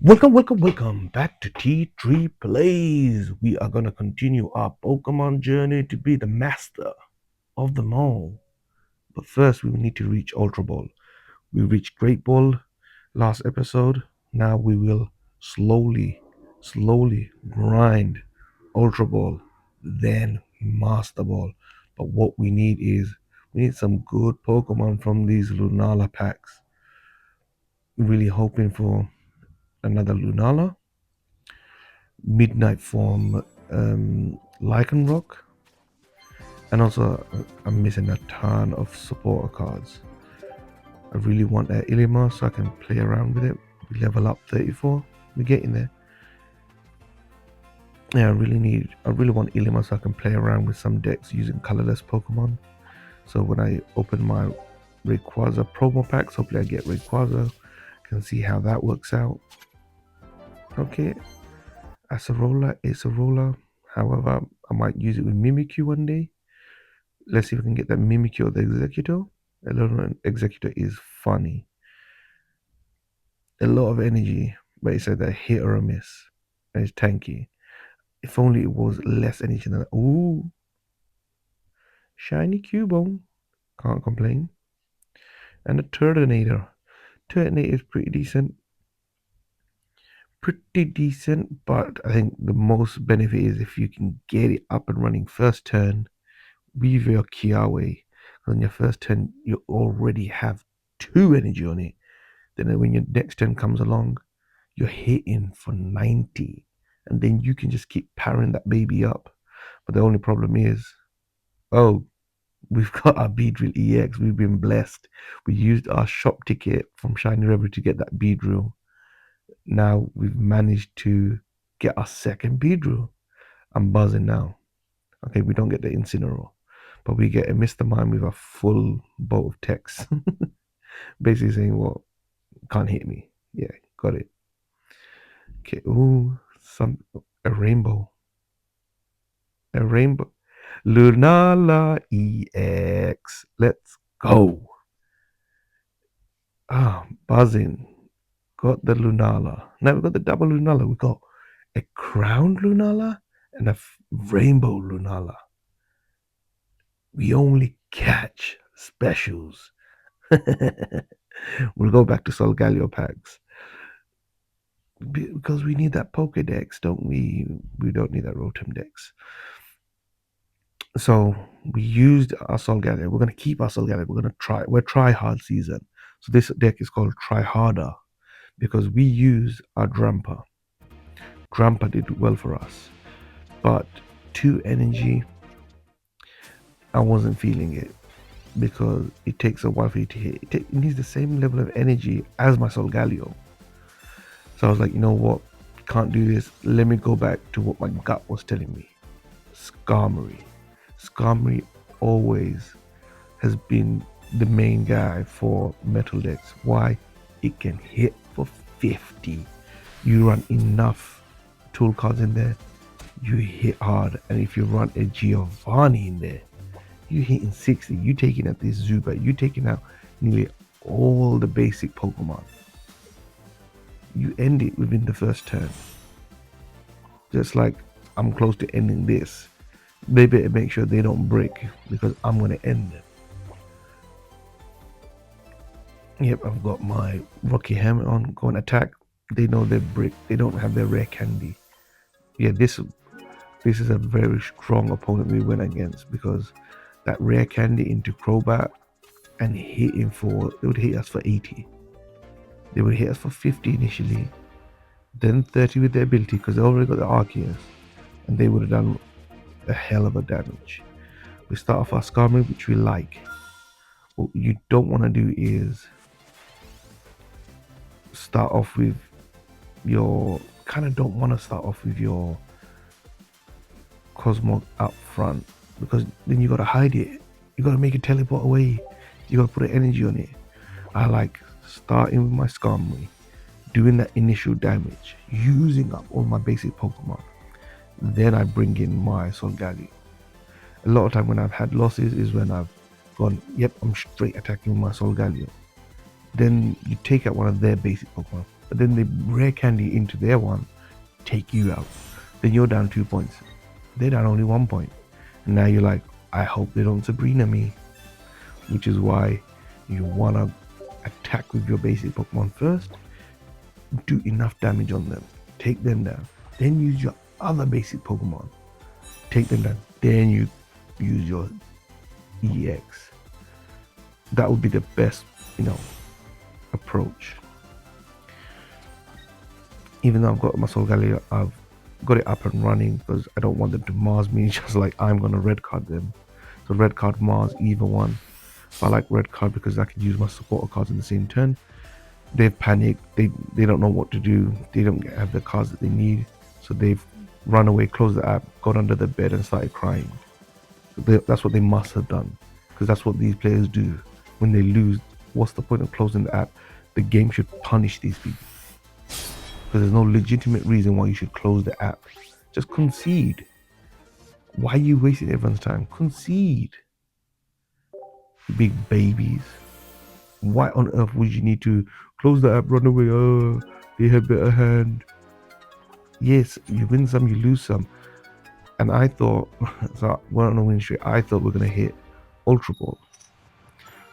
Welcome back to T3 Plays. We are going to continue our Pokemon journey to be the master of them all. But first, we need to reach Ultra Ball. We reached Great Ball last episode. Now we will slowly grind Ultra Ball, then Master Ball. But what we need some good Pokemon from these Lunala packs. Really hoping for another Lunala midnight form Lycanroc, and also I'm missing a ton of supporter cards. I really want that Ilima so I can play around with it. We level up 34. We're getting there. Yeah, I really want Ilima so I can play around with some decks using colorless Pokemon. So when I open my Rayquaza promo packs, hopefully I get Rayquaza. Can see how that works out. Okay, Acerola. However, I might use it with Mimikyu one day. Let's see if we can get that Mimikyu or the Executor. Executor is funny. A lot of energy, but it's either a hit or a miss. And it's tanky. If only it was less energy than that. Ooh. Shiny Cubone. Can't complain. And a Turtonator. Turtonator is pretty decent. But I think the most benefit is if you can get it up and running first turn with your Kiawe. On your first turn, you already have 2 energy on it. Then when your next turn comes along, you're hitting for 90. And then you can just keep powering that baby up. But the only problem is, oh, we've got our Beedrill EX. We've been blessed. We used our shop ticket from Shiny River to get that Beedrill. Now we've managed to get our second Beedrill. I'm buzzing now. Okay, we don't get the Incineroar, but we get a Mr. Mime with a full bolt of text. Basically saying, well, can't hit me. Yeah, got it. Okay, ooh, a rainbow. A rainbow. Lunala EX. Let's go. Ah, buzzing. Got the Lunala. Now we've got the double Lunala. We've got a crowned Lunala and a rainbow Lunala. We only catch specials. We'll go back to Solgaleo packs. Because we need that Pokedex, don't we? We don't need that Rotom Dex. So we used our Solgaleo. We're going to keep our Solgaleo. We're try hard season. So this deck is called Try Harder because we use our Drampa. Drampa did well for us. But 2 energy, I wasn't feeling it because it takes a while for you to hit. It needs the same level of energy as my Solgaleo. So I was like, you know what? Can't do this. Let me go back to what my gut was telling me. Skarmory. Skarmory always has been the main guy for metal decks. Why? It can hit for 50. You run enough tool cards in there, you hit hard. And if you run a Giovanni in there, you hitting 60. You taking out this Zubat. You taking out nearly all the basic Pokemon. You end it within the first turn. Just like I'm close to ending this. They better make sure they don't break because I'm going to end it. Yep, I've got my Rocky Helmet on, going attack. They know they break. They don't have their rare candy. Yeah, this is a very strong opponent we went against because that rare candy into Crobat and hitting for, they would hit us for 80. They would hit us for 50 initially, then 30 with their ability because they already got the Arceus, and they would have done a hell of a damage. We start off our Skarmory, which we like. What you don't want to do is start off with your, kind of don't want to start off with your Cosmog up front because then you got to hide it. You got to make it teleport away. You got to put an energy on it. I like starting with my Skarmory, doing that initial damage, using up all my basic Pokemon. Then I bring in my Solgaleo. A lot of time when I've had losses is when I've gone, yep, I'm straight attacking with my Solgaleo. Then you take out one of their basic Pokemon. but then they rare candy into their one, take you out. Then you're down 2 points. They're down only 1 point. And now you're like, I hope they don't Sabrina me. Which is why you want to attack with your basic Pokemon first, do enough damage on them, take them down, then use your other basic Pokemon, take them down, then you use your EX. That would be the best, approach. Even though I've got my Solgaleo, I've got it up and running because I don't want them to Mars me just like I'm going to red card them. So red card Mars either one. I like red card because I can use my supporter cards in the same turn. They've panicked. They don't know what to do. They don't have the cards that they need. So they've run away, closed the app, got under the bed and started crying. That's what they must have done. Because that's what these players do. When they lose, what's the point of closing the app? The game should punish these people. Because there's no legitimate reason why you should close the app. Just concede. Why are you wasting everyone's time? Concede. Big babies. Why on earth would you need to close the app, run away? Oh, they have better hand. Yes, you win some, you lose some. And I thought, so we're on a win streak. I thought we're gonna hit Ultra Ball,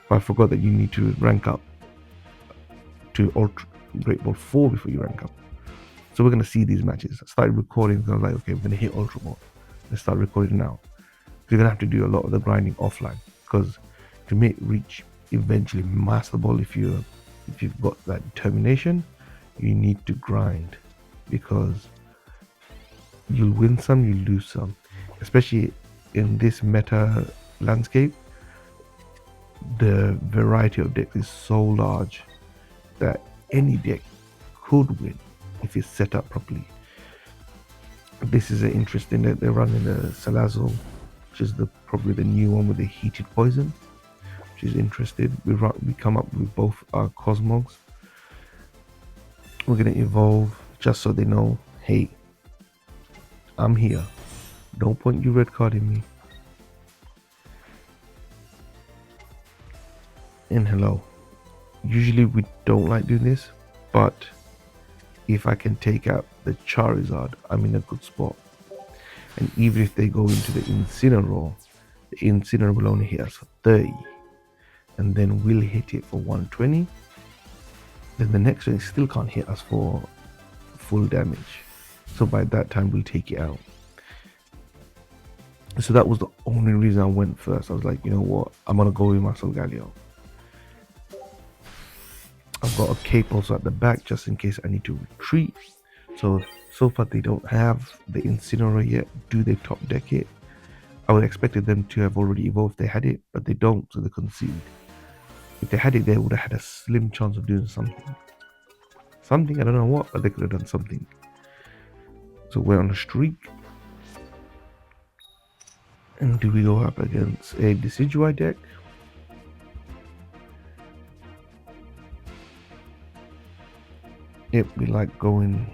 but I forgot that you need to rank up to Ultra Great Ball 4 before you rank up. So we're gonna see these matches. I started recording because I was like, okay, we're gonna hit Ultra Ball. Let's start recording now. You're gonna have to do a lot of the grinding offline because to reach eventually Master Ball, if you've got that determination, you need to grind because you'll win some, you lose some. Especially in this meta landscape, the variety of decks is so large that any deck could win if it's set up properly. This is interesting that they're running the Salazzle, which is probably the new one with the heated poison, which is interesting. We come up with both our Cosmogs. We're gonna evolve just so they know, hey, I'm here. Don't point you red carding me. And hello. Usually we don't like doing this, but if I can take out the Charizard, I'm in a good spot. And even if they go into the Incineroar will only hit us for 30. And then we'll hit it for 120. Then the next one still can't hit us for full damage. So by that time we'll take it out. So that was the only reason I went first. I was like, you know what? I'm gonna go with my Solgaleo. I've got a cape also at the back just in case I need to retreat. So far they don't have the Incineroar yet. Do they top deck it? I would have expected them to have already evolved if they had it, but they don't, so they concede. If they had it, they would have had a slim chance of doing something. Something, I don't know what, but they could have done something. So we're on a streak. And do we go up against a Decidueye deck? Yep, we like going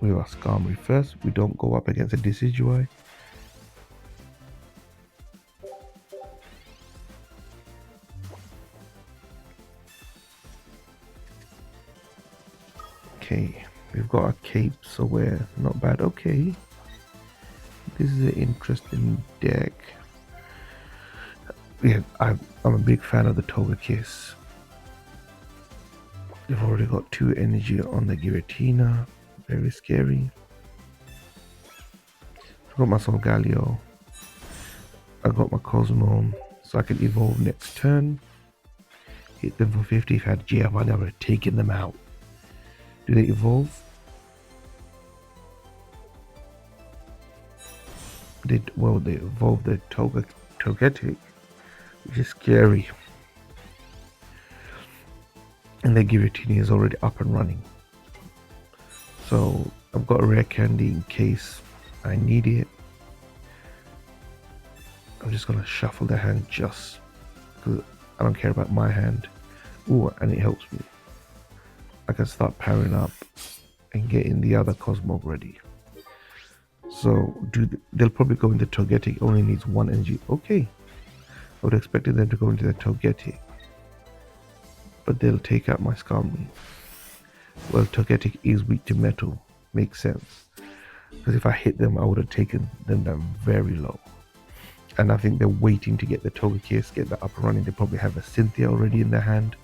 with our Skarmory first. We don't go up against a Decidueye. Okay, we've got a cape, so we're not bad. Okay, this is an interesting deck. Yeah, I'm a big fan of the Togekiss. They've already got 2 energy on the Giratina. Very scary. I've got my Solgaleo. I got my Cosmo, so I can evolve next turn. Hit them for 50. If I had Giovanni, I would have taken them out. Do they evolve? They evolve the Togetic, which is scary. And the Giratina is already up and running. So I've got a rare candy in case I need it. I'm just gonna shuffle the hand just because I don't care about my hand. Ooh, and it helps me. I can start powering up and getting the other Cosmog ready. So they'll probably go into Togetic, only needs 1 energy. Okay. I would have expected them to go into the Togetic. But they'll take out my Skarmory. Well, Togetic is weak to metal. Makes sense. Because if I hit them, I would have taken them down very low. And I think they're waiting to get the Togekiss, get that up and running. They probably have a Cynthia already in their hand.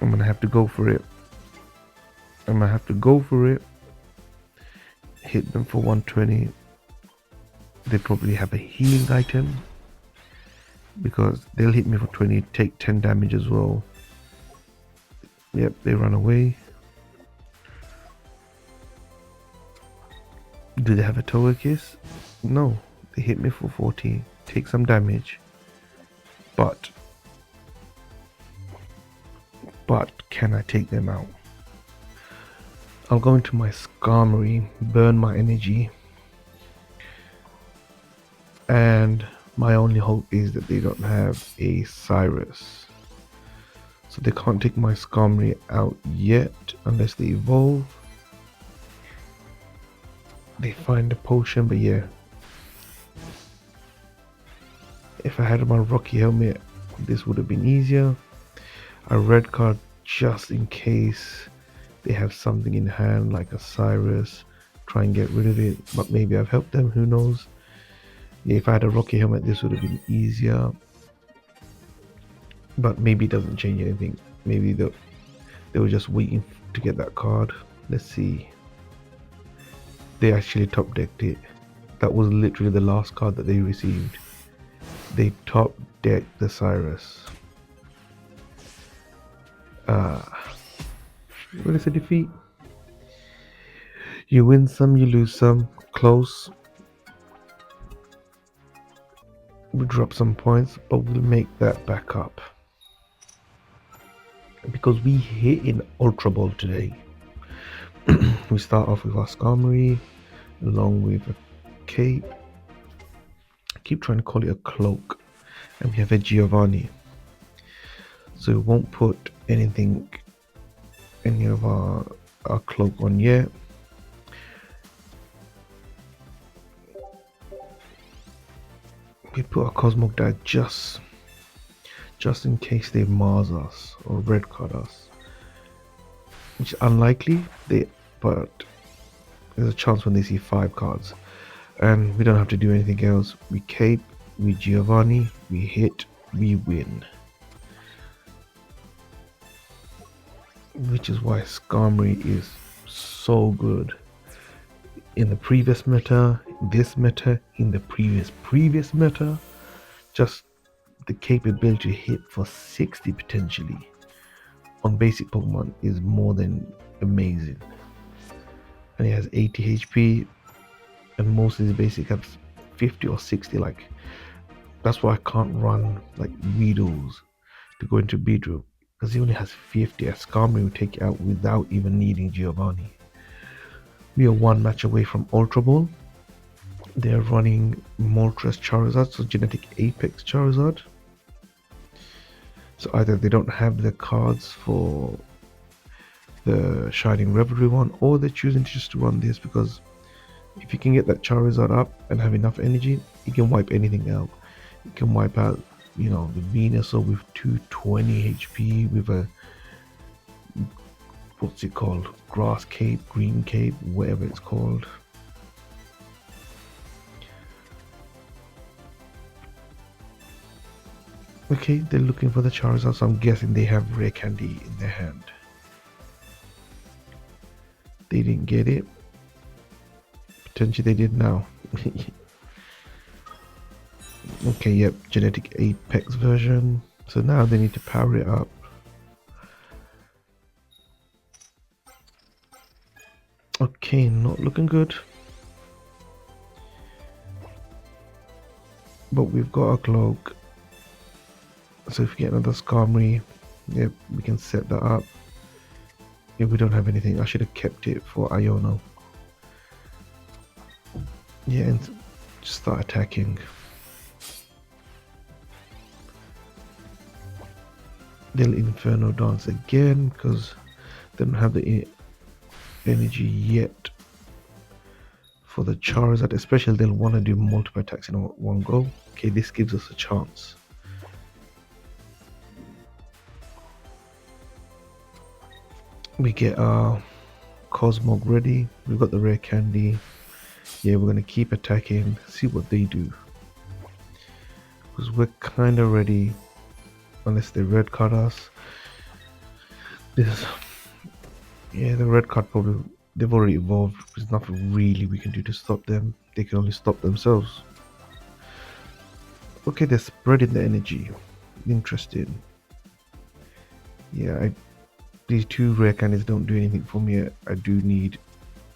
I'm going to have to go for it. Hit them for 120. They probably have a healing item. Because they'll hit me for 20, take 10 damage as well. Yep, they run away. Do they have a Togekiss? No, they hit me for 40, take some damage. But can I take them out? I'll go into my Skarmory, burn my energy, and my only hope is that they don't have a Cyrus. So they can't take my Skarmory out yet unless they evolve. They find a potion, but yeah. If I had my Rocky Helmet, this would have been easier. A red card just in case they have something in hand like a Cyrus. Try and get rid of it, but maybe I've helped them, who knows. Yeah, if I had a Rocky Helmet, this would have been easier. But maybe it doesn't change anything. Maybe they were just waiting to get that card. Let's see. They actually top decked it. That was literally the last card that they received. They top decked the Cyrus. Well, it's a defeat. You win some, you lose some. Close. We drop some points, but we'll make that back up. Because we hit in Ultra Ball today. We start off with our Skarmory, along with a cape. I keep trying to call it a cloak. And we have a Giovanni. So we won't put any of our cloak on yet. We put a Cosmog Dad just in case they Mars us or red card us. Which is unlikely, but there's a chance when they see 5 cards. And we don't have to do anything else. We cape, we Giovanni, we hit, we win. Which is why Skarmory is so good. In the previous meta, this meta, in the previous meta, just the capability to hit for 60 potentially on basic Pokemon is more than amazing. And he has 80 HP, and most of his basic have 50 or 60. Like, that's why I can't run like Weedles to go into Beedrill, because he only has 50. As Skarmory will take it out without even needing Giovanni. We are one match away from Ultra Ball. They're running Moltres Charizard, so Genetic Apex Charizard. So either they don't have the cards for the Shining Revelry one, or they're choosing just to run this, because if you can get that Charizard up and have enough energy, you can wipe anything out. You can wipe out, the Venusaur with 220 HP with a, what's it called, grass cape, green cape, whatever it's called. Okay, they're looking for the Charizard, so I'm guessing they have Rare Candy in their hand. They didn't get it. Potentially they did now. Okay, yep, Genetic Apex version. So now they need to power it up. Okay, not looking good. But we've got a cloak. So if we get another Skarmory, yep, we can set that up. If we don't have anything, I should have kept it for Iono. Yeah, and just start attacking. They'll Inferno Dance again because they don't have the energy yet for the Charizard. Especially they'll want to do multiple attacks in one go. Okay, this gives us a chance. We get our Cosmog ready. We've got the rare candy. Yeah, we're gonna keep attacking, see what they do. Because we're kind of ready, unless they red card us. This, yeah, the red card probably, they've already evolved. There's nothing really we can do to stop them. They can only stop themselves. Okay, they're spreading the energy. Interesting. Yeah, these two rare candies don't do anything for me. I do need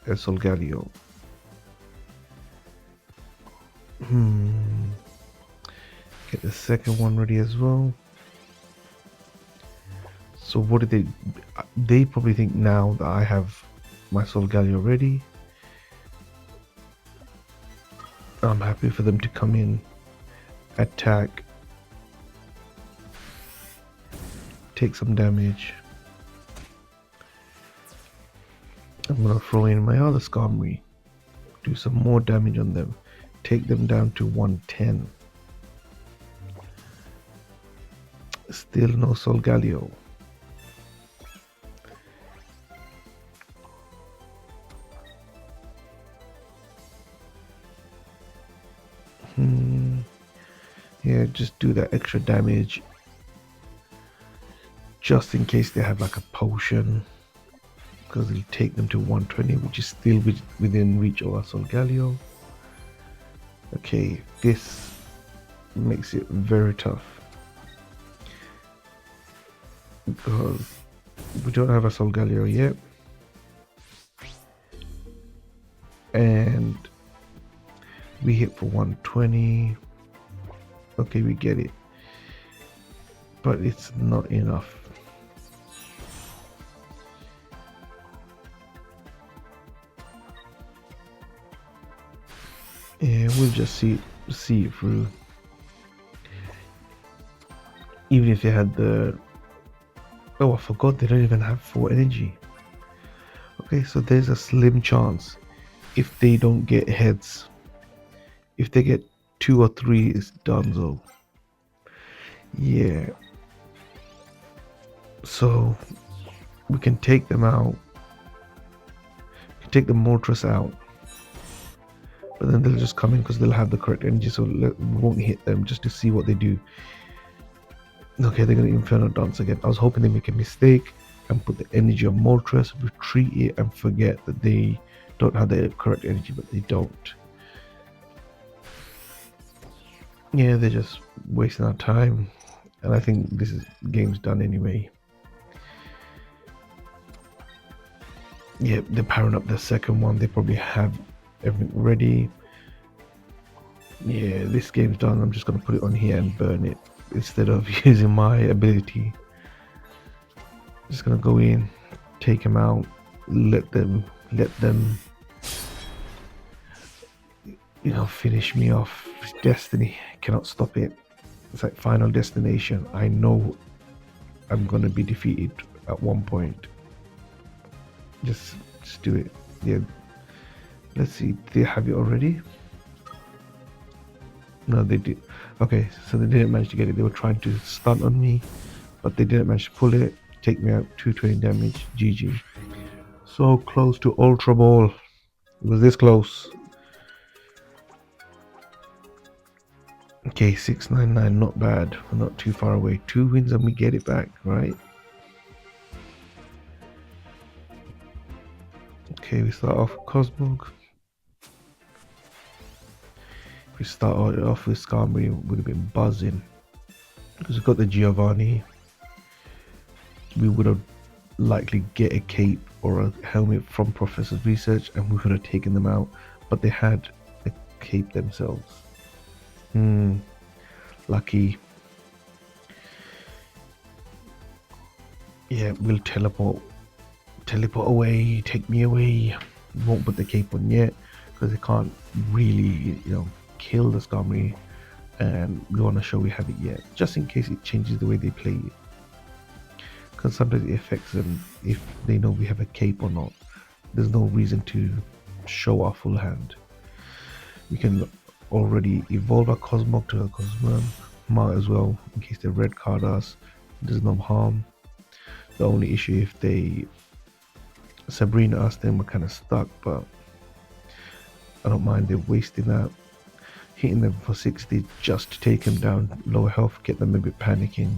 a Solgaleo. Get the second one ready as well. So what did they probably think now that I have my Solgaleo ready. I'm happy for them to come in, attack, take some damage. I'm gonna throw in my other Skarmory, do some more damage on them, take them down to 110. Still no Solgaleo. Yeah, just do that extra damage just in case they have like a potion, because it'll take them to 120, which is still within reach of our Solgaleo. Okay, this makes it very tough because we don't have a Solgaleo yet, and we hit for 120. Okay, we get it, but it's not enough. Yeah, we'll just see it through. Even if they had the... Oh, I forgot they don't even have 4 energy. Okay, so there's a slim chance if they don't get heads. If they get 2 or 3, it's donezo. Yeah. So we can take them out. We can take the Moltres out. But then they'll just come in because they'll have the correct energy, so we won't hit them just to see what they do. Okay, they're going to Inferno Dance again. I was hoping they make a mistake and put the energy of Moltres, retreat it, and forget that they don't have the correct energy, but they don't. Yeah, they're just wasting our time, and I think this game's done anyway. Yeah, they're powering up the second one. They probably have everything ready. Yeah, this game's done. I'm just gonna put it on here and burn it instead of using my ability. Just gonna go in, take them out, let them finish me off. It's destiny, cannot stop it. It's like Final Destination. I know I'm gonna be defeated at one point. Just do it. Yeah, let's see, they have it already. No, they did. Okay, so they didn't manage to get it. They were trying to stun on me, but they didn't manage to pull it. Take me out, 220 damage. GG. So close to Ultra Ball. It was this close. Okay, 699, not bad. We're not too far away. 2 wins and we get it back, right? Okay, we start off with Cosmog. If we started off with Skarmory, it would have been buzzing. Because we've got the Giovanni. We would have likely get a cape or a helmet from Professor's Research and we would have taken them out. But they had a cape themselves. Lucky. Yeah, we'll teleport away, take me away. Won't put the cape on yet because they can't really, kill the Skarmory, and we want to show we have it yet, just in case it changes the way they play it. Because sometimes it affects them if they know we have a cape or not. There's no reason to show our full hand. We can already evolve our Cosmog to a Cosmog, might as well, in case they red card us. There's no harm. The only issue if they Sabrina, us, then we're kind of stuck, but I don't mind. They're wasting that. Hitting them for 60 just to take him down, lower health, get them a bit panicking.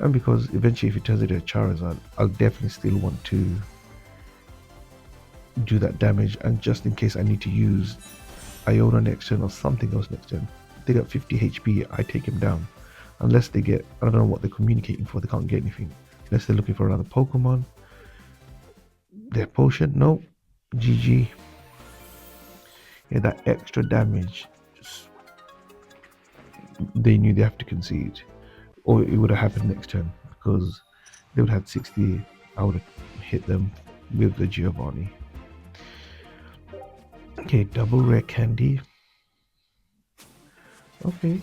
And because eventually if he turns into a Charizard, I'll definitely still want to do that damage, and just in case I need to use Iona next turn or something else next turn. They got 50 HP, I take him down. Unless they get, I don't know what they're communicating for, they can't get anything. Unless they're looking for another Pokemon. Their potion, no. GG. Yeah, that extra damage, just, they knew they have to concede. Or it would have happened next turn, because they would have had 60, I would have hit them with the Giovanni. Okay, double rare candy. Okay.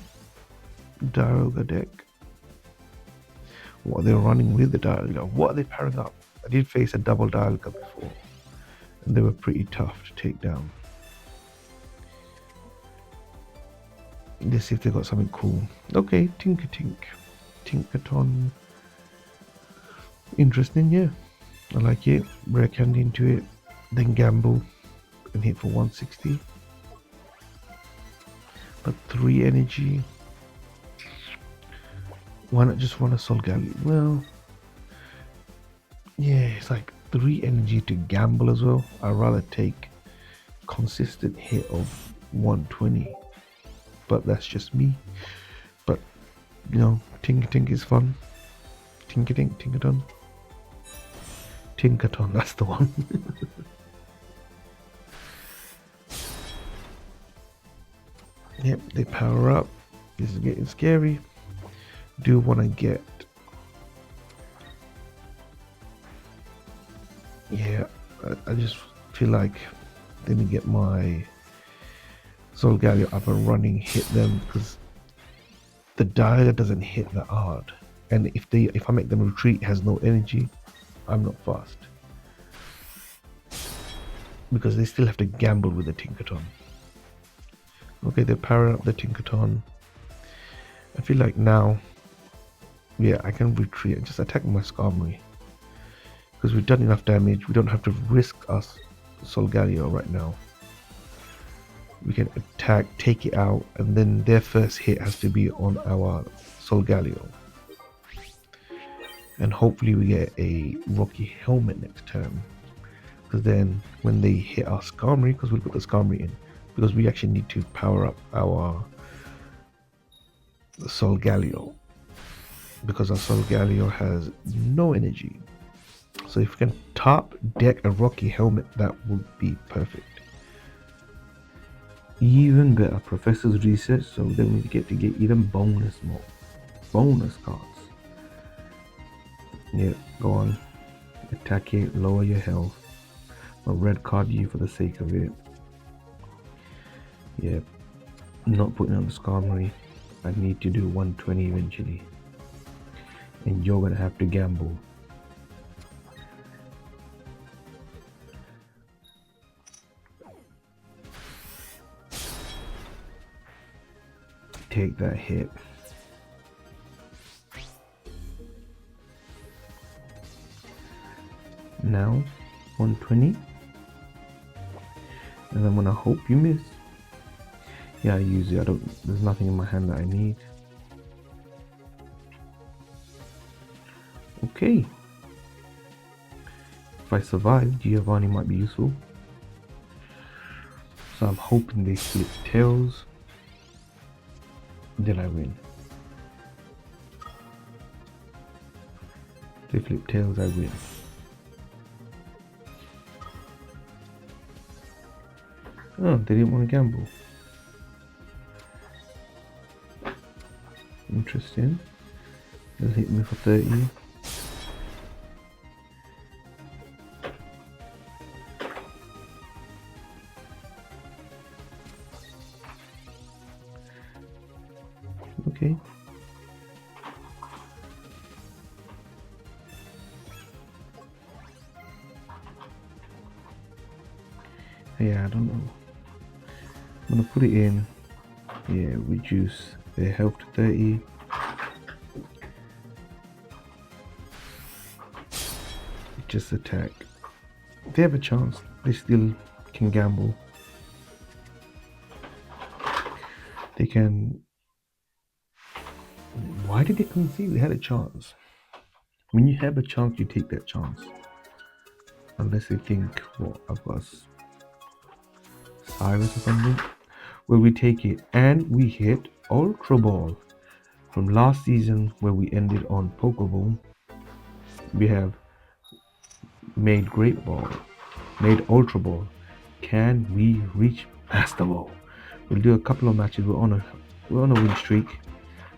Dialga deck. What, they're running with the Dialga. What are they pairing up? I did face a double Dialga before, and they were pretty tough to take down. Let's see if they got something cool. Okay, Tinkaton. Interesting, yeah. I like it. Rare candy into it. Then gamble and hit for 160. But 3 energy. Why not just run a Solgaleo? Well, yeah, it's like 3 energy to gamble as well. I'd rather take consistent hit of 120. But that's just me. But, you know, Tink is fun. Tinkaton. Tinkaton, that's the one. Yep, they power up. This is getting scary. Do want to get... Yeah, I just feel like let me get my Solgaleo up and running, hit them, because the Dialga doesn't hit that hard. And if I make them retreat, it has no energy, I'm not fast. Because they still have to gamble with the Tinkaton. Okay, they're powering up the Tinkaton. I feel like now, yeah, I can retreat and just attack my Skarmory. Because we've done enough damage, we don't have to risk us Solgaleo right now. We can attack, take it out, and then their first hit has to be on our Solgaleo. And hopefully we get a Rocky Helmet next turn. Because then when they hit our Skarmory, because we'll put the Skarmory in, because we actually need to power up our Solgaleo. Because our Solgaleo has no energy. So if we can top deck a Rocky Helmet, that would be perfect. Even better, Professor's Research, so then we get even bonus cards. Yeah, go on. Attack it, lower your health. A red card you for the sake of it. Yeah, not putting on the Skarmory. I need to do 120 eventually. And you're gonna have to gamble. Take that hit. Now 120, and I'm gonna hope you miss. Yeah, I use it. There's nothing in my hand that I need. Okay. If I survive, Giovanni might be useful. So I'm hoping they flip tails. Then I win. If they flip tails, I win. Oh, they didn't want to gamble. Interesting. They'll hit me for 30. Okay. Yeah, I don't know. I'm gonna put it in. Yeah, reduce their health to 30. Just attack. They have a chance. They still can gamble. They can. Why did they concede? They had a chance. When you have a chance, you take that chance. Unless they think, what, I've got Cyrus or something. Where we take it and we hit Ultra Ball. From last season, where we ended on Pokeball, we have made Great Ball, made Ultra Ball. Can we reach Master Ball? We'll do a couple of matches. We're on a win streak.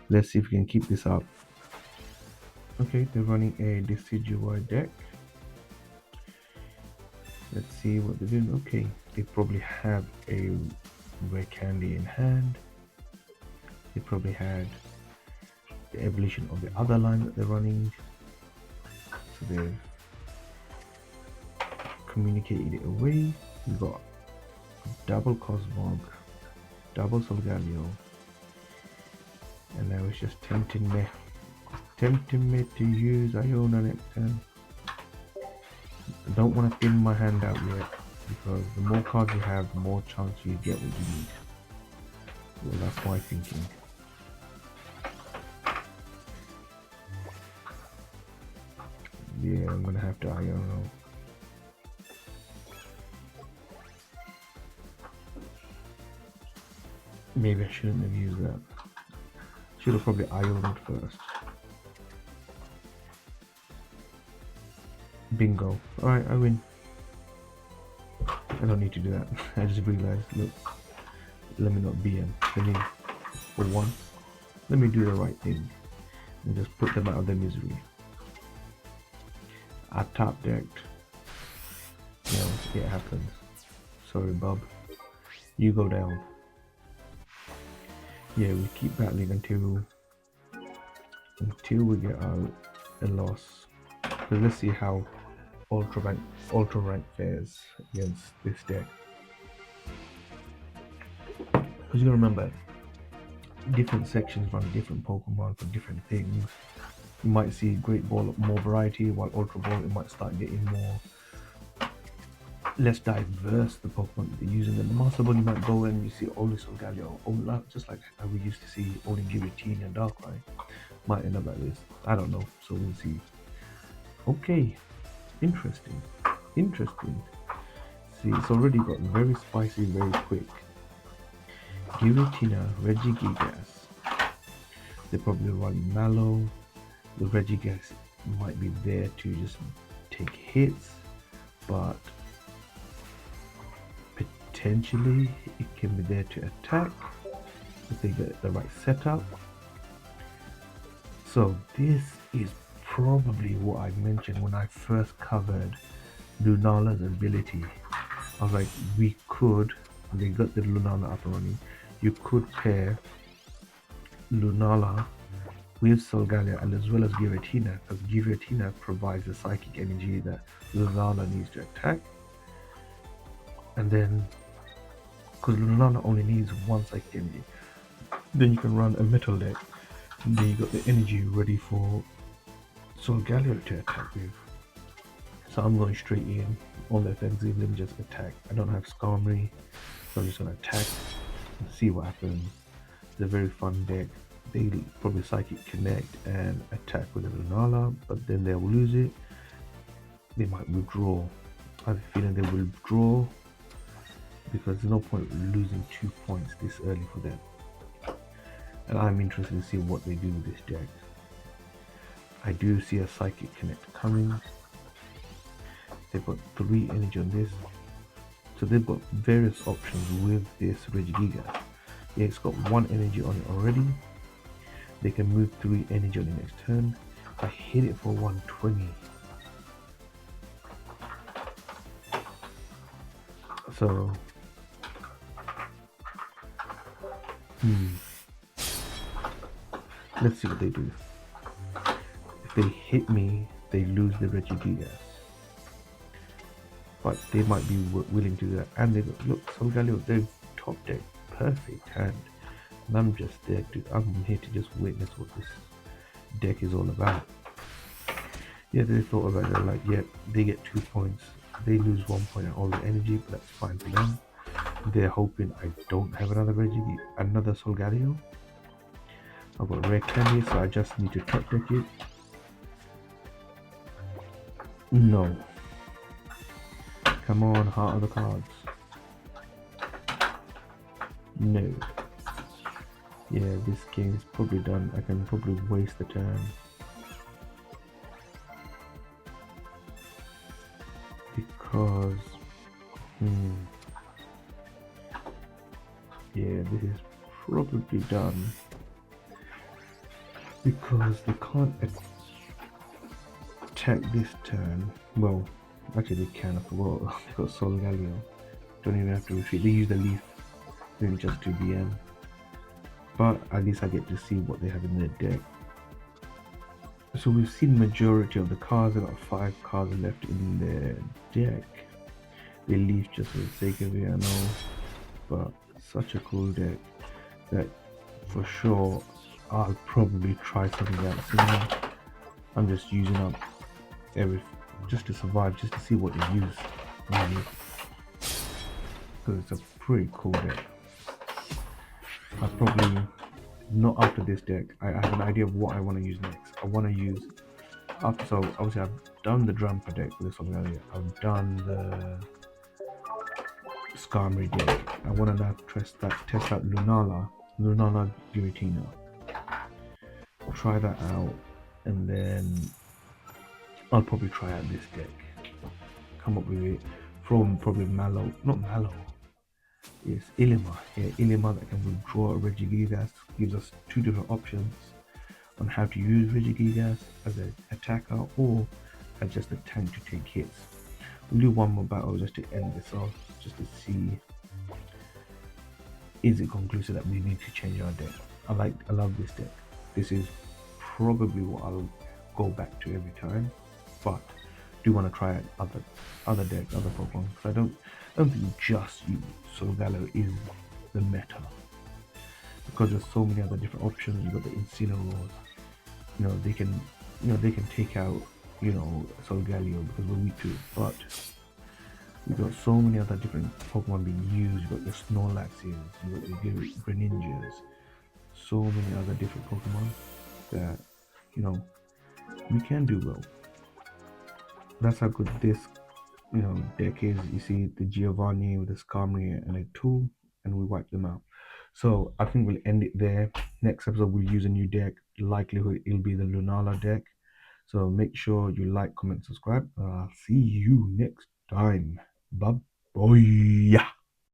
Let's see if we can keep this up. Okay, they're running a Decidueye deck. Let's see what they're doing. Okay, they probably have a rare candy in hand. They probably had the evolution of the other line that they're running. So they've communicated it away. We got double Cosmog, double Solgaleo, and now it's just tempting me to use Iona next turn. I don't want to thin my hand out yet, because the more cards you have, the more chance you get what you need. Well, that's my thinking. Yeah, I'm gonna have to Iona. Maybe I shouldn't have used that. Should have probably Iona'd first. Bingo. Alright, I win. I don't need to do that. I just realized, look, let me not BM. Let me, for once, let me do the right thing and just put them out of their misery. I top decked. You know, it happens. Sorry, bub. You go down. Yeah, we keep battling until we get a loss. So let's see how ultra rank fares against this deck. Because you remember, different sections run different Pokemon for different things. You might see Great Ball more variety, while Ultra Ball it might start getting less diverse the Pokemon that they're using. And the Master Ball you might go and you see only Solgaleo, just like how we used to see only Giratina and Darkrai. Might end up like this. I don't know, so we'll see. Okay, interesting. See, it's already got very spicy very quick. Giratina, Regigigas. They're probably running Mallow. The Regigigas might be there to just take hits, but potentially it can be there to attack if they get the right setup. So this is probably what I mentioned when I first covered Lunala's ability. I was like, we could, when they got the Lunala up and running, you could pair Lunala with Solgaleo and as well as Giratina, because Giratina provides the psychic energy that Lunala needs to attack. And then, because Lunala only needs one psychic energy, then you can run a metal deck. And then you got the energy ready for Solgaleo to attack with. So I'm going straight in on the offensive. Let me just attack. I don't have Skarmory, so I'm just going to attack and see what happens. It's a very fun deck. They probably Psychic Connect and attack with a Lunala, but then they'll lose it. They might withdraw. I have a feeling they will withdraw because there's no point losing 2 points this early for them. And I'm interested to see what they do with this deck. I do see a Psychic Connect coming. They've got 3 energy on this. So they've got various options with this Regigigas. Yeah, it's got 1 energy on it already. They can move 3 energy on the next turn. I hit it for 120. So, let's see what they do. If they hit me, they lose the Regigigas. But they might be willing to do that. And they look, Solgaleo, they've top deck, perfect hand. And I'm just there I'm here to just witness what this deck is all about. Yeah, they thought about it, like, yeah, they get 2 points. They lose 1 point and all the energy, but that's fine for them. They're hoping I don't have another Solgaleo. I've got rare candy, so I just need to top deck it. No. Come on, heart of the cards. No. Yeah, this game is probably done. I can probably waste the turn. Because... yeah, this is probably done. Because they can't attack this turn. Well, actually they can, I forgot. They got Solgaleo. Don't even have to retreat. They use the leaf, then just to BM. But at least I get to see what they have in their deck. So we've seen majority of the cards. They've got 5 cards left in their deck. They leave just for the sake of it, I know. But such a cool deck that for sure I'll probably try something else. You know, I'm just using up just to survive, just to see what they use, really. Because it's a pretty cool deck. I probably not after this deck. I have an idea of what I want to use next. I want to use after. So obviously I've done the Drampa deck for this one earlier. I've done the Skarmory deck. I want to now test out Lunala Giratina. Try that out, and then I'll probably try out this deck. Come up with it from probably not Mallow. It's Ilima. Yeah, Ilima that can withdraw a Regigigas. Gives us 2 different options on how to use Regigigas as an attacker or as just a tank to take hits. We'll do one more battle just to end this off, just to see is it conclusive that we need to change our deck. I love this deck. This is probably what I'll go back to every time, but do want to try out other decks, other Pokemon, because I don't think just Solgaleo is the meta, because there's so many other different options. You got the Incineroars, they can take out Solgaleo because we're weak to it, but we've got so many other different Pokemon being used. You've got your Snorlaxes, you've got your Greninjas, so many other different Pokemon that we can do well. That's how good this deck is. You see the Giovanni with the Skarmory and a tool, and we wipe them out. So I think we'll end it there. Next episode we'll use a new deck. Likelihood it'll be the Lunala deck. So make sure you like, comment, subscribe. I'll see you next time. Bye bye.